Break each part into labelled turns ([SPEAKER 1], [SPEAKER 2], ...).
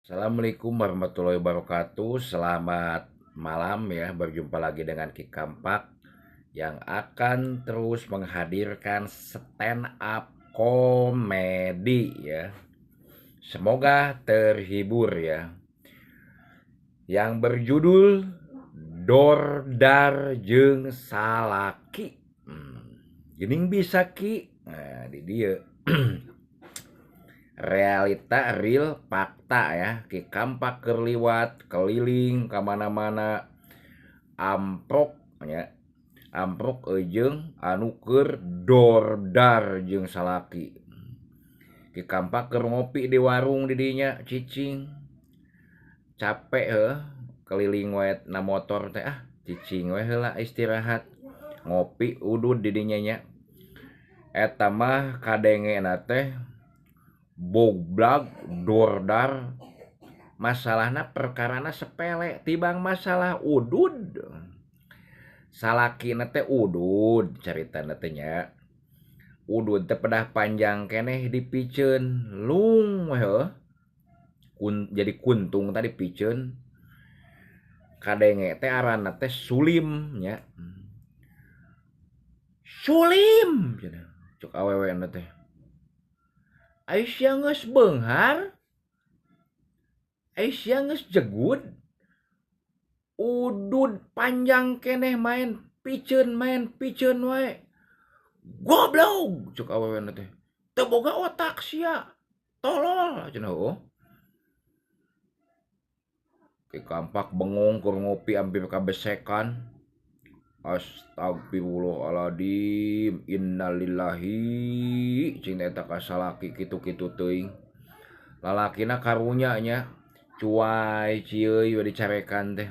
[SPEAKER 1] Assalamualaikum warahmatullahi wabarakatuh. Selamat malam ya. Berjumpa lagi dengan Ki Kampak yang akan terus menghadirkan stand up komedi ya. Semoga terhibur ya. Yang berjudul Dordar jeung Salaki. Geuning bisa Ki. Nah, di dia. Realita real fakta ya Ki Kampak kerliwat keliling kemana-mana amprok ya amprok jeung anu keur dordar jeung salaki. Ki Kampak keur ngopi di warung di dinya cicing capek keliling wae na motor teh cicing we heula istirahat ngopi udud di dinya nya eta mah kadengena teh bogblag dordar masalahna perkarana sepele tibang masalah udud salakina teh udud caritana teh nya udud teh pedah panjang keneh dipiceun lung we jadi kuntung tadi piceun kadenge teh aranna teh Sulim nya Sulim cuk awewe na teh Aisyah geus beunghar Aisyah geus jegut udud panjang keneh main piceun wae goblok cuk awewena teh teu boga otak sia tolol cenah Ki Kampak bengong keur ngopi hampir kabesekan astagfirullahaladzim innalillahi cing eta kasalaki kitu-kitu teuing lalakina karunya nya cuai cieuy we dicarekan teh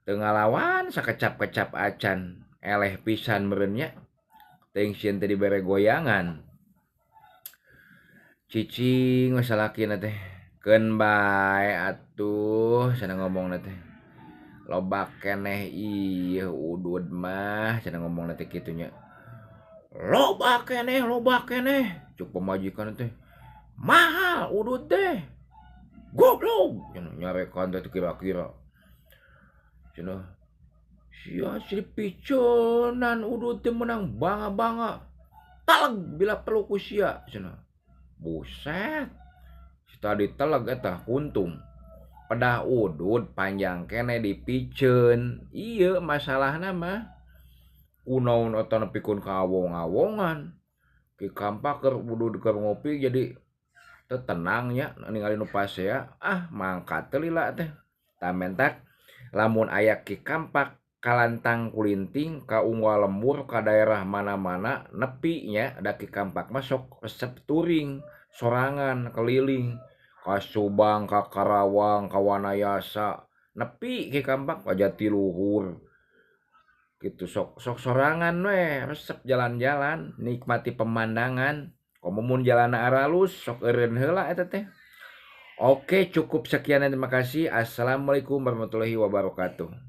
[SPEAKER 1] teu ngalawan sakecap-kecap acan eleh pisan meureun nya teuing sieun teh dibere goyangan cicing we salakina teh keun bae atuh cenah ngomongna teh loba keneh ieu udud mah cenah ngomongna teh kitu nya loba keneh cuk pamajikan teh mahal udud teh goblok nyarekan teh kira-kira cenah sia dipiceunnan udud teh menang banga-banga taleg bila perlu ku sia cenah buset tadi teleg eta kuntung pedah udud panjang keneh dipiceun ieu masalahna mah kunaon eta nepikeun kaawong-awongan Ki Kampak keur udud keur ngopi jadi teu tenang nya ningali nu pasea mangkat teu lila teh tamentak lamun aya Ki Kampak kalantang kulinting ka unggal lembur ka daerah mana-mana nepi nya da Ki Kampak mah sok resep touring sorangan keliling ka Subang ka Karawang ka Wanayasa nepi Ki Kampak ka Jatiluhur gitu sok sorangan we resep jalan-jalan nikmati pemandangan komumun jalanna aralus sok eureun heula eta teh. Oke, cukup sekian dan terima kasih. Assalamualaikum warahmatullahi wabarakatuh.